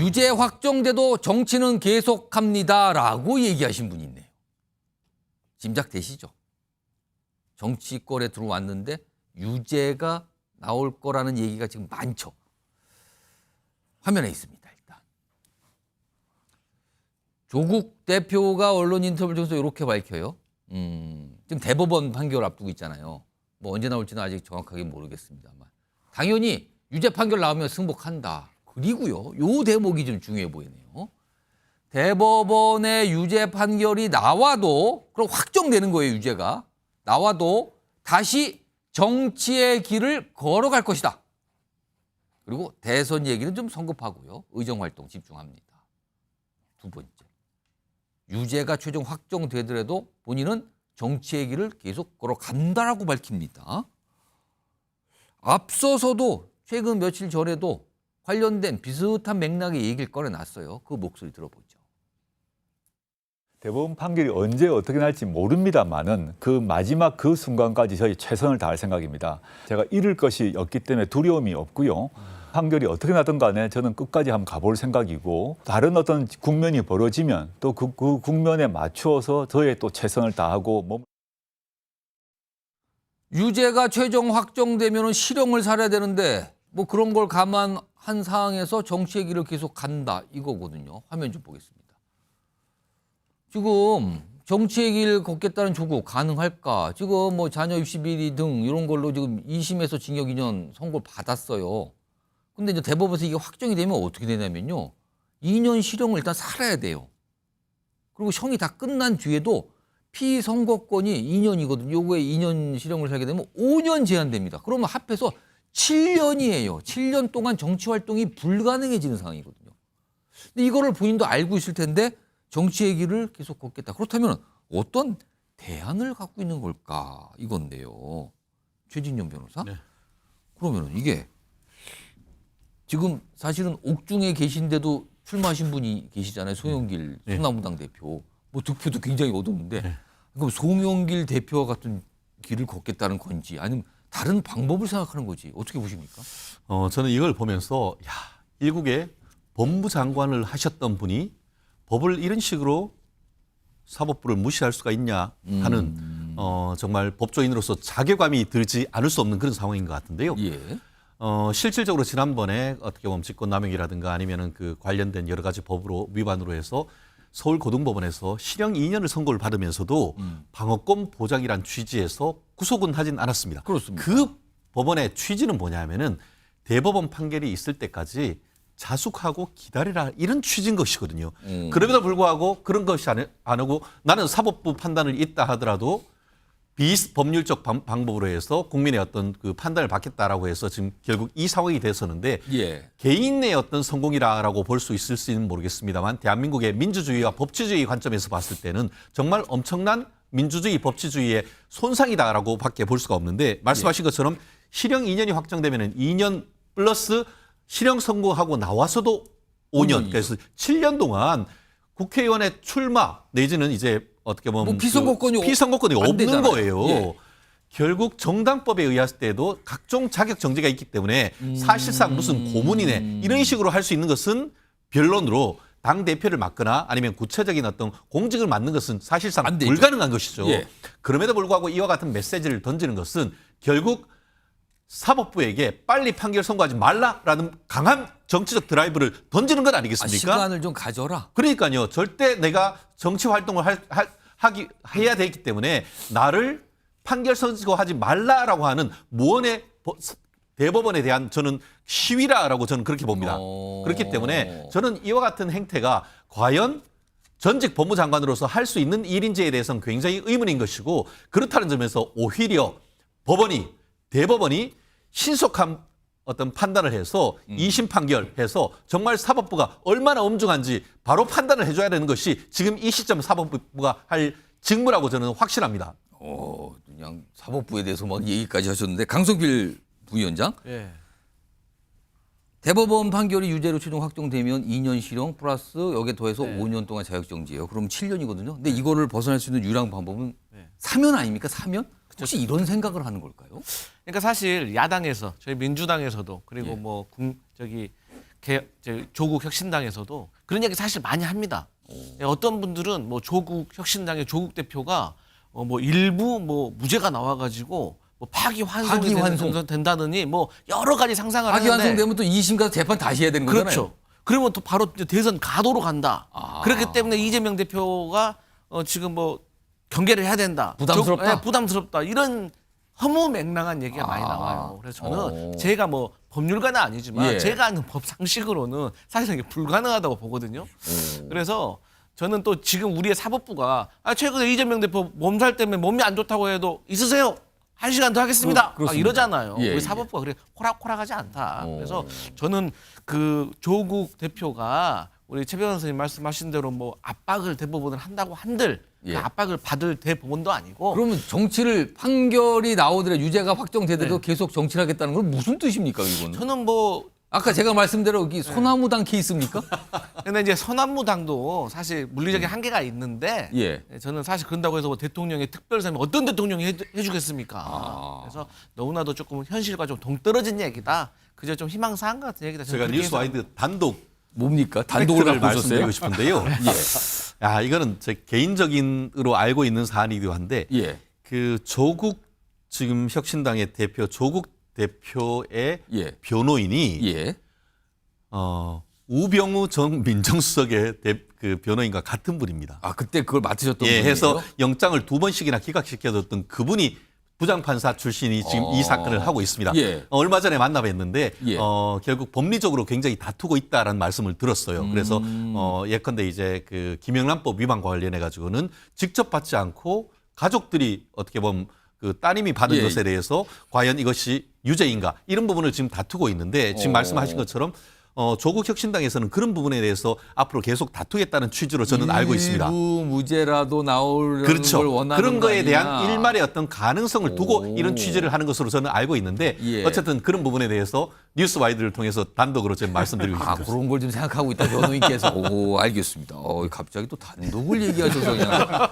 유죄 확정돼도 정치는 계속합니다라고 얘기하신 분이 있네요. 짐작되시죠? 정치권에 들어왔는데 유죄가 나올 거라는 얘기가 지금 많죠. 화면에 있습니다. 일단 조국 대표가 언론 인터뷰를 통해서 이렇게 밝혀요. 지금 대법원 판결 앞두고 있잖아요. 뭐 언제 나올지는 아직 정확하게 모르겠습니다만 당연히 유죄 판결 나오면 승복한다. 그리고요, 요 대목이 좀 중요해 보이네요. 대법원의 유죄 판결이 나와도, 그럼 확정되는 거예요, 유죄가. 나와도 다시 정치의 길을 걸어갈 것이다. 그리고 대선 얘기는 좀 성급하고요. 의정활동 집중합니다. 두 번째, 유죄가 최종 확정되더라도 본인은 정치의 길을 계속 걸어간다라고 밝힙니다. 앞서서도 최근 며칠 전에도 관련된 비슷한 맥락의 얘기를 꺼내놨어요. 그 목소리 들어보죠. 대법원 판결이 언제 어떻게 날지 모릅니다만은 그 마지막 그 순간까지 저희 최선을 다할 생각입니다. 제가 잃을 것이 없기 때문에 두려움이 없고요. 판결이 어떻게 나든 간에 저는 끝까지 한번 가볼 생각이고 다른 어떤 국면이 벌어지면 또 그 국면에 맞추어서 저의 또 최선을 다하고 유죄가 최종 확정되면 실형을 살아야 되는데 뭐 그런 걸 감안한 상황에서 정치의 길을 계속 간다 이거거든요. 화면 좀 보겠습니다. 지금 정치의 길 걷겠다는 조국 가능할까? 지금 뭐 자녀 입시 비리 등 이런 걸로 지금 2심에서 징역 2년 선고를 받았어요. 근데 이제 대법원에서 이게 확정이 되면 어떻게 되냐면요. 2년 실형을 일단 살아야 돼요. 그리고 형이 다 끝난 뒤에도 피선거권이 2년이거든요. 요거에 2년 실형을 살게 되면 5년 제한됩니다. 그러면 합해서 7년이에요. 7년 동안 정치 활동이 불가능해지는 상황이거든요. 근데 이거를 본인도 알고 있을 텐데 정치의 길을 계속 걷겠다. 그렇다면 어떤 대안을 갖고 있는 걸까? 이건데요. 최진년 변호사? 네. 그러면 이게 지금 사실은 옥중에 계신데도 출마하신 분이 계시잖아요. 송영길 네. 소나무당 대표. 뭐 득표도 굉장히 얻었는데 네. 그럼 송영길 대표와 같은 길을 걷겠다는 건지 아니면 다른 방법을 생각하는 거지. 어떻게 보십니까? 저는 이걸 보면서 일국의 법무부 장관을 하셨던 분이 법을 이런 식으로 사법부를 무시할 수가 있냐 하는 정말 법조인으로서 자괴감이 들지 않을 수 없는 그런 상황인 것 같은데요. 예. 실질적으로 지난번에 어떻게 보면 직권남용이라든가 아니면은 그 관련된 여러 가지 법으로 위반으로 해서 서울고등법원에서 실형 2년을 선고를 받으면서도 방어권 보장이란 취지에서 구속은 하진 않았습니다. 그렇습니다. 그 법원의 취지는 뭐냐면은 대법원 판결이 있을 때까지 자숙하고 기다리라 이런 취지인 것이거든요. 그럼에도 불구하고 그런 것이 안 하고 나는 사법부 판단을 있다 하더라도 비법률적 방법으로 해서 국민의 어떤 그 판단을 받겠다라고 해서 지금 결국 이 상황이 됐었는데 예. 개인의 어떤 성공이라고 볼 수 있을지는 모르겠습니다만 대한민국의 민주주의와 법치주의 관점에서 봤을 때는 정말 엄청난 민주주의 법치주의의 손상이다라고 밖에 볼 수가 없는데 말씀하신 것처럼 실형 2년이 확정되면 2년 플러스 실형 선고하고 나와서도 5년 그래서 7년 동안 국회의원의 출마 내지는 이제 어떻게 보면 뭐 피선거권이 피선거권이 안 없는 되잖아요. 거예요. 예. 결국 정당법에 의했을 때도 각종 자격 정지가 있기 때문에 사실상 무슨 고문이네 이런 식으로 할 수 있는 것은 변론으로 당 대표를 맡거나 아니면 구체적인 어떤 공직을 맡는 것은 사실상 안 되죠. 불가능한 것이죠. 예. 그럼에도 불구하고 이와 같은 메시지를 던지는 것은 결국 사법부에게 빨리 판결 선고하지 말라라는 강한 정치적 드라이브를 던지는 것 아니겠습니까? 시간을 좀 가져라. 그러니까요. 절대 내가 정치 활동을 해야 되기 때문에 나를 판결 선고하지 말라라고 하는 무언의 대법원에 대한 저는 시위라라고 저는 그렇게 봅니다. 그렇기 때문에 저는 이와 같은 행태가 과연 전직 법무장관으로서 할 수 있는 일인지에 대해서는 굉장히 의문인 것이고 그렇다는 점에서 오히려 대법원이 신속한 어떤 판단을 해서 2심 판결해서 정말 사법부가 얼마나 엄중한지 바로 판단을 해줘야 되는 것이 지금 이 시점 사법부가 할 직무라고 저는 확신합니다. 그냥 사법부에 대해서 막 얘기까지 하셨는데 강성필 부위원장. 예. 대법원 판결이 유죄로 최종 확정되면 2년 실형 플러스 여기에 더해서 네. 5년 동안 자격정지예요. 그럼 7년이거든요. 근데 이거를 벗어날 수 있는 유일한 방법은 네. 사면 아닙니까? 사면? 혹시 이런 생각을 하는 걸까요? 그러니까 사실 야당에서 저희 민주당에서도 그리고 예. 뭐 조국 혁신당에서도 그런 얘기 사실 많이 합니다. 어떤 분들은 뭐 조국 혁신당의 조국 대표가 뭐 일부 뭐 무죄가 나와가지고 뭐 파기환송이 된다느니 뭐 여러 가지 상상을 하는데 파기환송되면 또 2심 가서 재판 다시 해야 되는 거잖아요. 그렇죠. 그러면 또 바로 대선 가도로 간다. 그렇기 때문에 이재명 대표가 지금 뭐 경계를 해야 된다. 부담스럽다? 부담스럽다. 이런 허무맹랑한 얘기가 많이 나와요. 그래서 저는 제가 뭐 법률가는 아니지만 예. 제가 아는 법 상식으로는 사실은 이게 불가능하다고 보거든요. 그래서 저는 또 지금 우리의 사법부가 최근에 이재명 대표 몸살 때문에 몸이 안 좋다고 해도 있으세요. 1시간 더 하겠습니다. 그렇습니다. 이러잖아요. 예, 우리 사법부가 그래 호락호락하지 않다. 그래서 저는 그 조국 대표가 우리 최 변호사님 말씀하신 대로 뭐 압박을 대법원을 한다고 한들 예. 그 압박을 받을 대법원도 아니고 그러면 정치를 판결이 나오더라도 유죄가 확정되더라도 계속 정치를 하겠다는 건 무슨 뜻입니까, 이거는? 저는 뭐 아까 제가 말씀대로 여기 소나무당 케이스입니까? 근데 이제 서남무당도 사실 물리적인 한계가 있는데 예. 저는 사실 그런다고 해서 뭐 대통령의 특별사면 어떤 대통령이 해주겠습니까? 그래서 너무나도 조금 현실과 좀 동떨어진 얘기다. 그저 좀 희망사항 같은 얘기다. 저는 제가 그렇게 뉴스와이드 단독 뭡니까? 단독으로 팩트를 갖고 있었어요? 말씀드리고 싶은데요. 예. 야, 이거는 제 개인적인으로 알고 있는 사안이기도 한데 예. 그 조국 지금 혁신당의 대표 조국 대표의 예. 변호인이 예. 우병우 전 민정수석의 그 변호인과 같은 분입니다. 아, 그때 그걸 맡으셨던 예, 분이에요? 해서 영장을 2번씩이나 기각시켜줬던 그분이 부장판사 출신이 지금 이 사건을 하고 있습니다. 예. 얼마 전에 만나뵀는데 예. 결국 법리적으로 굉장히 다투고 있다라는 말씀을 들었어요. 그래서 예컨대 이제 그 김영란법 위반과 관련해 가지고는 직접 받지 않고 가족들이 어떻게 보면 그 따님이 받은 예. 것에 대해서 과연 이것이 유죄인가 이런 부분을 지금 다투고 있는데 지금 말씀하신 것처럼 조국 혁신당에서는 그런 부분에 대해서 앞으로 계속 다투겠다는 취지로 저는 알고 있습니다. 일부 무죄라도 나오려는 그렇죠. 걸 원하는 그런 거 거에 대한 아니냐. 일말의 어떤 가능성을 두고 이런 취지를 하는 것으로 저는 알고 있는데 예. 어쨌든 그런 부분에 대해서 뉴스와이드를 통해서 단독으로 제가 말씀드리고 아, 있습니다. 그런 걸 좀 생각하고 있다, 변호인께서. 오, 알겠습니다. 갑자기 또 단독을 얘기하셔서 그냥.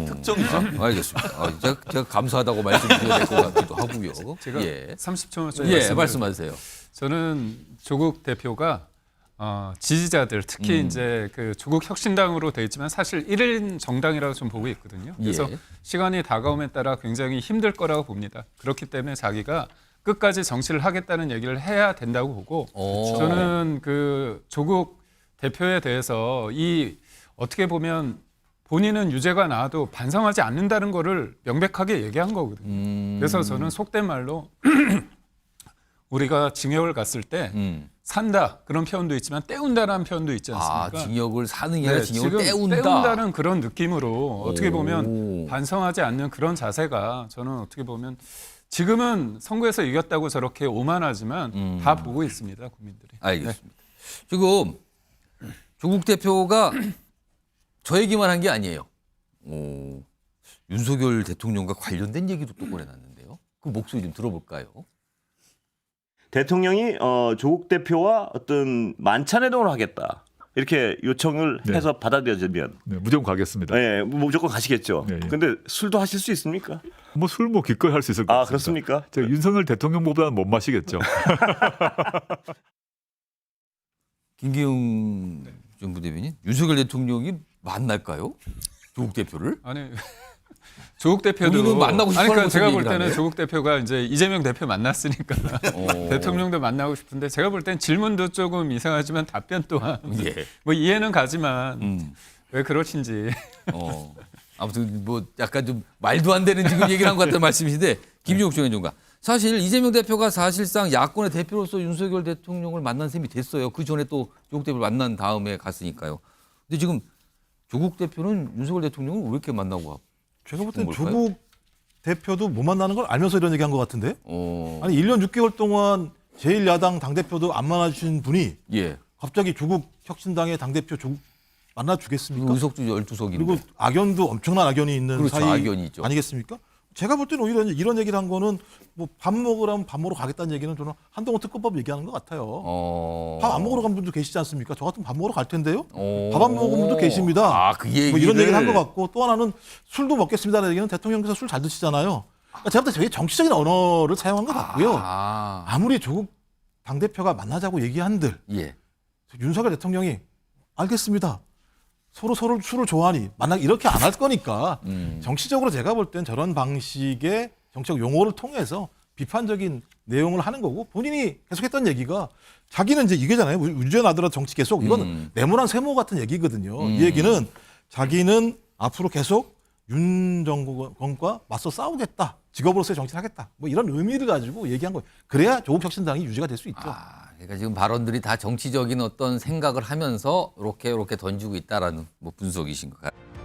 특정이죠. 알겠습니다. 제가 감사하다고 말씀드려야 될 것 같기도 하고요. 제가 예. 30초 좀 예, 말씀하세요. 저는 조국 대표가 지지자들 특히 음. 이제 그 조국 혁신당으로 돼 있지만 사실 1인 정당이라고 좀 보고 있거든요. 그래서 예. 시간이 다가옴에 따라 굉장히 힘들 거라고 봅니다. 그렇기 때문에 자기가 끝까지 정치를 하겠다는 얘기를 해야 된다고 보고 저는 그 조국 대표에 대해서 이 어떻게 보면 본인은 유죄가 나와도 반성하지 않는다는 거를 명백하게 얘기한 거거든요. 그래서 저는 속된 말로 우리가 징역을 갔을 때 산다 그런 표현도 있지만 때운다라는 표현도 있지 않습니까? 징역을 사는 게 아니라 징역을 지금 때운다. 때운다는 그런 느낌으로 어떻게 보면 오. 반성하지 않는 그런 자세가 저는 어떻게 보면 지금은 선거에서 이겼다고 저렇게 오만하지만 다 보고 있습니다, 국민들이. 알겠습니다. 지금 조국 대표가 저 얘기만 한 게 아니에요. 윤석열 대통령과 관련된 얘기도 또 꺼내놨는데요. 그 목소리 좀 들어볼까요? 대통령이 조국 대표와 어떤 만찬회동을 하겠다 이렇게 요청을 네. 해서 받아들여지면 네, 무조건 가겠습니다. 예, 무조건 가시겠죠. 네, 예. 근데 술도 하실 수 있습니까? 술 기꺼이 할 수 있을 것 아, 같습니다. 그렇습니까? 제가 윤석열 대통령보다는 못 마시겠죠. 김기웅 전 부대변인, 윤석열 대통령이 만날까요? 조국 대표를? 아니 조국 대표도 본인은 만나고 싶어 아니 하는 그러니까 제가 볼 얘기를 때는 하네요. 조국 대표가 이제 이재명 대표 만났으니까 대통령도 만나고 싶은데 제가 볼 땐 질문도 조금 이상하지만 답변 또한 예. 뭐 이해는 가지만 왜 그러신지 아무튼 뭐 약간 좀 말도 안 되는 지금 얘기를 한 것 같다는 말씀이신데 김종욱 총장과 사실 이재명 대표가 사실상 야권의 대표로서 윤석열 대통령을 만난 셈이 됐어요. 그 전에 또 조국 대표를 만난 다음에 갔으니까요. 근데 지금 조국 대표는 윤석열 대통령을 왜 이렇게 만나고 가? 제가 볼 땐 뭘까요? 조국 대표도 못 만나는 걸 알면서 이런 얘기한 것 같은데? 아니 1년 6개월 동안 제1야당 당대표도 안 만나주신 분이 예. 갑자기 조국 혁신당의 당대표 조국 만나주겠습니까? 의석주 12석인데. 그리고 악연도 엄청난 악연이 있는 그렇죠, 사이 악연이 있죠. 아니겠습니까? 제가 볼 때는 오히려 이런 얘기를 한 거는 뭐 밥 먹으라면 밥 먹으러 가겠다는 얘기는 저는 한동훈 특검법 얘기하는 것 같아요. 밥 안 먹으러 간 분도 계시지 않습니까? 저 같으면 밥 먹으러 갈 텐데요. 밥 안 먹은 분도 계십니다. 아, 그 얘기를. 뭐 이런 얘기를 한 것 같고 또 하나는 술도 먹겠습니다라는 얘기는 대통령께서 술 잘 드시잖아요. 그러니까 제가 볼 때 되게 정치적인 언어를 사용한 것 같고요. 아무리 조국 당대표가 만나자고 얘기한들 예. 윤석열 대통령이 알겠습니다. 서로를 좋아하니 만약 이렇게 안 할 거니까 정치적으로 제가 볼 땐 저런 방식의 정치적 용어를 통해서 비판적인 내용을 하는 거고 본인이 계속했던 얘기가 자기는 이제 이게잖아요. 운전하더라도 정치 계속 이건 네모난 세모 같은 얘기거든요. 이 얘기는 자기는 앞으로 계속 윤 정권과 맞서 싸우겠다. 직업으로서의 정치를 하겠다. 뭐 이런 의미를 가지고 얘기한 거예요. 그래야 조국혁신당이 유지가 될 수 있죠. 그러니까 지금 발언들이 다 정치적인 어떤 생각을 하면서 이렇게 던지고 있다라는 뭐 분석이신 것 같아요.